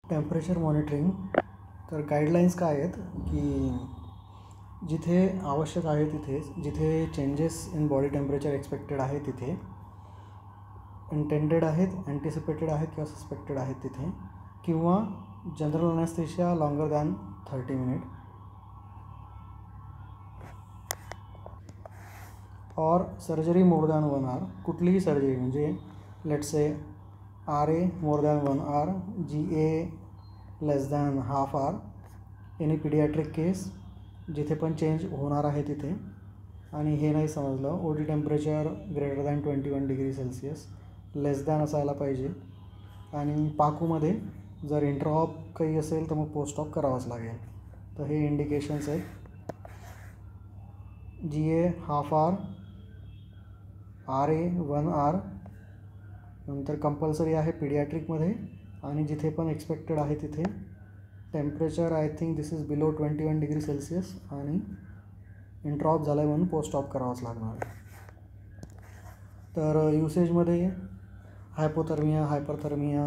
Temperature monitoring. तर guidelines काय आहेत की जिथे आवश्यक आहे तिथेच, जिथे changes in body temperature expected आहे तिथे, इंटेंडेड आहेत, अँटिसिपेटेड आहेत किंवा सस्पेक्टेड आहेत तिथे, किंवा general anaesthesia longer than 30 minute, और सर्जरी मोर दॅन 1 आवर. कुठलीही सर्जरी म्हणजे let's say RA more than 1 hour, GA less than half hour, any paediatric case जिथे पण चेंज होणार आहे तिथे. आणि हे नाही समजलं, OD temperature greater than 21 degree Celsius, less than असायला पाहिजे. आणि पाकूमध्ये जर इंट्राऑप काही असेल तर मग पोस्टऑप करावंच लागेल. तर हे इंडिकेशन्स आहेत. GA हाफ आवर, RA 1 आवर, नंतर कंपल्सरी आहे पिडियाट्रिकमध्ये. आणि जिथे पण एक्सपेक्टेड आहे तिथे temperature I think this is below 21 degree Celsius आणि इंट्रॉप झाला आहे म्हणून पोस्ट ऑफ करावाच लागणार. तर युसेजमध्ये हायपोथर्मिया, हायपरथर्मिया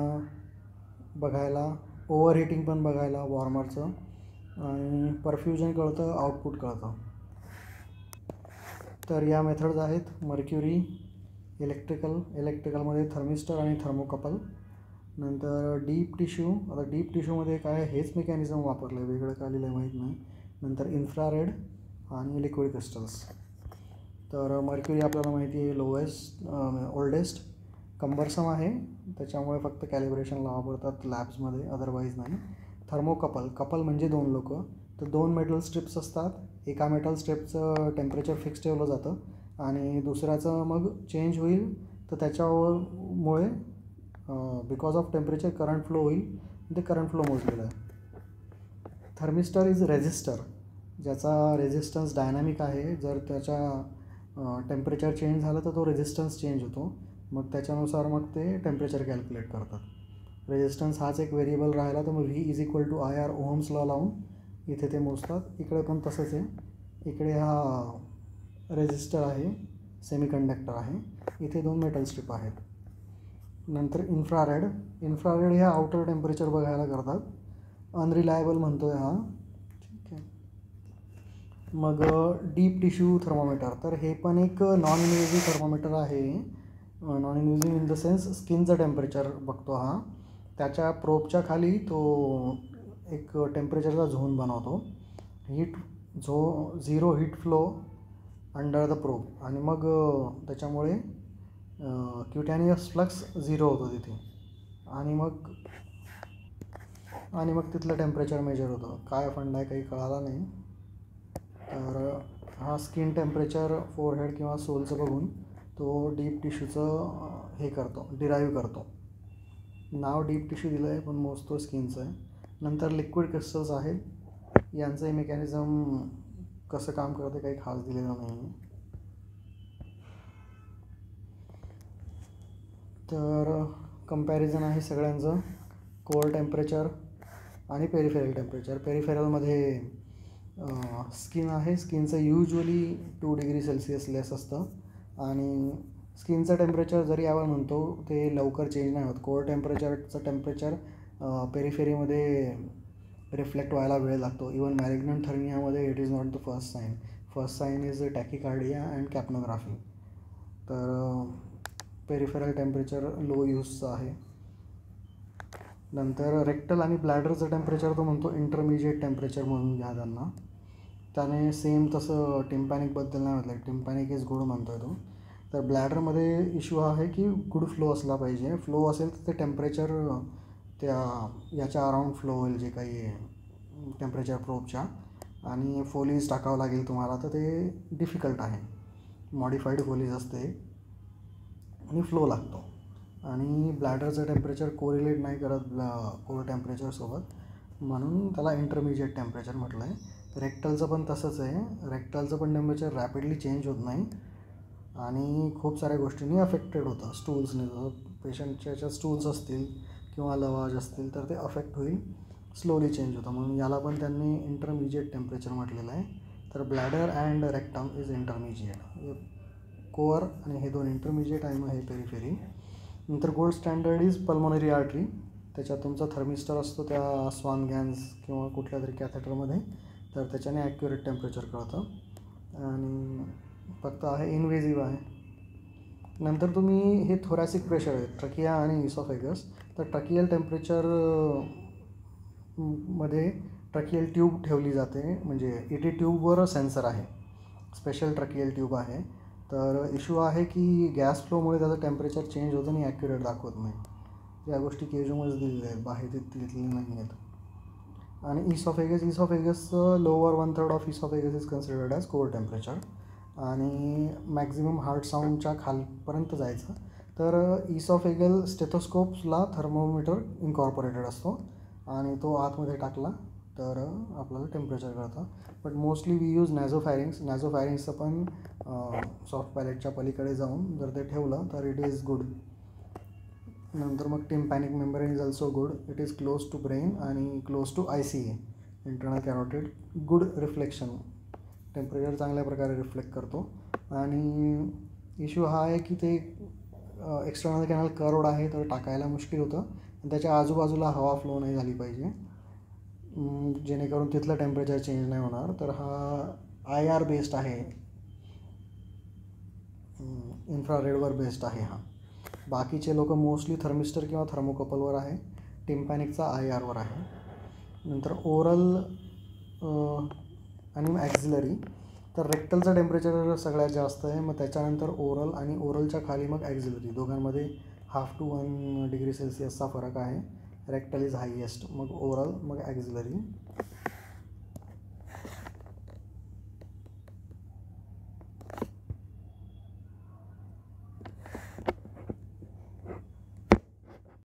बघायला, ओव्हरहीटिंग पण बघायला वॉर्मरचं, आणि परफ्युजन कळतं, आउटपुट कळतं. तर या मेथड्स आहेत मर्क्युरी, इलेक्ट्रिकलमध्ये थर्मिस्टर आणि थर्मोकपल. नंतर डीप टिश्यू. आता डीप टिश्यूमध्ये काय हेच मेकॅनिझम वापरलं आहे, वेगळं काय लिहिलं माहीत नाही. नंतर इन्फ्रारेड आणि लिक्विड क्रिस्टल्स. तर मर्क्युरी आपल्याला माहिती आहे ओल्डेस्ट, कंबरसम आहे, त्याच्यामुळे फक्त कॅलिब्रेशनला वापरतात लॅब्समध्ये, अदरवाईज नाही. कपल म्हणजे 2 लोक. तर 2 मेटल स्ट्रिप्स असतात. एका मेटल स्ट्रिपचं टेम्परेचर फिक्स ठेवलं जातं आणि दुसऱ्याचं मग चेंज होईल, तर त्याच्यामुळे because of temperature current flow होईल, ते करंट फ्लो मोजलेलं आहे. थर्मिस्टर इज रेझिस्टर, ज्याचा रेझिस्टन्स डायनॅमिक आहे. जर त्याच्या टेम्परेचर चेंज झालं तर तो रेझिस्टन्स चेंज होतो, मग त्याच्यानुसार मग ते टेम्परेचर कॅल्क्युलेट करतात. रेझिस्टन्स हाच एक व्हेरिएबल राहिला तर मग V = IR ओहम्स लॉ लावून इथे ते मोजतात. इकडे पण तसंच आहे. इकडे हा रेझिस्टर आहे, सेमीकंडक्टर आहे, इथे 2 मेटल स्ट्रिप आहेत. नंतर इन्फ्रारेड ह्या आउटर टेम्परेचर बघायला करतात. अनरिलायबल म्हणतो आहे हा, ठीक आहे. मग डीप टिश्यू थर्मोमीटर. तर हे पण एक नॉन इन्व्हेजिव्ह थर्मोमीटर आहे. Non invasive in the sense स्किनचं टेम्परेचर बघतो हा. त्याच्या प्रोबच्या खाली तो एक टेम्परेचरचा झोन बनवतो. 0 heat flow under the probe, आणि मग त्याच्यामुळे क्युटॅनियस फ्लक्स 0 होतो तिथे, आणि मग तिथलं टेम्परेचर मेजर होतं. काय फंड आहे काही कळाला नाही. तर हा स्किन टेम्परेचर फोरहेड किंवा सोलचं बघून तो डीप टिश्यूचं हे करतो, डिराईव्ह करतो. नाव डीप टिश्यू दिलं आहे पण मोजतो स्किनचं आहे. नंतर लिक्विड क्रिस्टल्स आहेत. यांचंही मेकॅनिझम कसं काम करते काही खास दिलेलं नाही. तर कंपॅरिझन आहे सगळ्यांचं, कोअर टेम्परेचर आणि पेरिफेरल टेम्परेचर. पेरिफेरलमध्ये स्किन आहे. स्किनचं युजली 2 डिग्री सेल्सिअस लेस असतं, आणि स्किनचं टेम्परेचर जरी आपण म्हणतो ते लवकर चेंज नाही होत. कोअर टेम्परेचरचं टेम्परेचर पेरिफेरीमध्ये रिफ्लेक्ट व्हायला वेळ लागतो. इवन मॅलिग्नंट थर्मियामध्ये it is not the first sign. First sign is tachycardia and capnography. तर पेरिफेरल टेम्परेचर लो यूजचं आहे. नंतर रेक्टल आणि ब्लॅडरचं टेम्परेचर तो म्हणतो इंटरमिजिएट टेम्परेचर म्हणून घ्या त्यांना. त्याने सेम तसं टिम्पॅनिकबद्दल नाही म्हटलं, टिम्पॅनिक इज गुड म्हणतो आहे तो. तर ब्लॅडरमध्ये इश्यू आहे की गुड फ्लो असला पाहिजे. फ्लो असेल तर ते टेम्परेचर याच्या अराउंड फ्लो होईल, जे काही टेम्परेचर प्रोबच्या, आणि फोलीज टाकावं लागेल तुम्हाला, तर ते डिफिकल्ट आहे. मॉडिफाईड फोलीज असते आणि फ्लो लागतो. आणि ब्लॅडरचं टेम्परेचर कोरिलेट नाही करत कोर टेम्परेचरसोबत, म्हणून त्याला इंटरमिजिएट टेम्परेचर म्हटलं आहे. रेक्टलचं पण तसंच आहे. रेक्टलचं पण टेम्परेचर रॅपिडली चेंज होत नाही आणि खूप साऱ्या गोष्टींनी अफेक्टेड होतं. स्टूल्सने, पेशंटच्या याच्यात स्टूल्स असतील किंवा लवाज असतील तर ते अफेक्ट होईल, स्लोली चेंज होतं, म्हणून याला पण त्यांनी इंटरमिजिएट टेम्परेचर म्हटलेलं आहे. तर bladder and rectum is intermediate. Core आणि हे 2 इंटरमिजिएट आहे, मग हे पेरिफेरी. नंतर gold standard is pulmonary artery. त्याच्यात तुमचा थर्मिस्टर असतो त्या स्वान गॅन्स किंवा कुठल्या तरी कॅथेटरमध्ये, तर त्याच्याने ॲक्युरेट टेम्परेचर कळतं आणि फक्त आहे इन्व्हेजिव्ह आहे. नंतर तुम्ही हे थोरॅसिक प्रेशर आहे ट्रकिया आणि इसॉफेगस, तर ट्रकियल टेम्परेचर मध्ये ट्रकियल ट्यूब ठेवली जाते, म्हणजे इथे ट्यूबवर सेन्सर आहे, स्पेशल ट्रकियल ट्यूब आहे. तर इश्यू आहे की गॅस फ्लोमुळे त्याचं टेम्परेचर चेंज होतं आणि ॲक्युरेट दाखवत नाही. या गोष्टी केजोमध्येच दिलेल्या आहेत, बाहेर तिथली नाही आहेत. आणि इसॉफेगसचं lower 1/3 of oesophagus is considered as core temperature आणि मॅक्झिमम हार्ट साऊंडच्या खालपर्यंत जायचं. तर इसॉफेगल स्टेथोस्कोप्सला थर्मोमीटर इन्कॉर्पोरेटेड असतो आणि तो आतमध्ये टाकला तर आपल्याला टेम्परेचर कळतं. बट मोस्टली वी यूज नॅझोफॅरिंग्सचं पण सॉफ्ट पॅलेटच्या पलीकडे जाऊन जर ते ठेवलं तर इट इज गुड. नंतर मग tympanic membrane is also good, it is close to brain आणि close to ICA internal carotid. Good reflection, temperature चांगल्या प्रकारे रिफ्लेक्ट करतो. आणि इश्यू हा आहे की ते एक्सटर्नल कॅनल कर्व्ड आहे तर टाकायला मुश्किल होतं आणि त्याच्या आजूबाजूला हवा फ्लो नाही झाली पाहिजे जेणेकरून तिथलं टेम्परेचर चेंज नाही होणार. तर हा IR बेस्ड आहे, इन्फ्रारेडवर बेस्ड आहे हा. बाकीचे लोक मोस्टली थर्मिस्टर किंवा थर्मोकपलवर आहे, टिम्पॅनिकचा IRवर आहे. नंतर ओरल आणि ॲक्झिलरी, तर रेक्टलचं टेम्परेचर सगळ्यात जास्त आहे, मग त्याच्यानंतर ओरल आणि ओरलच्या खाली मग ॲक्झिलरी. दोघांमध्ये 1/2 to 1 degree सेल्सिअसचा फरक आहे. रेक्टल इज हायेस्ट, मग ओरल, मग ॲक्झिलरी.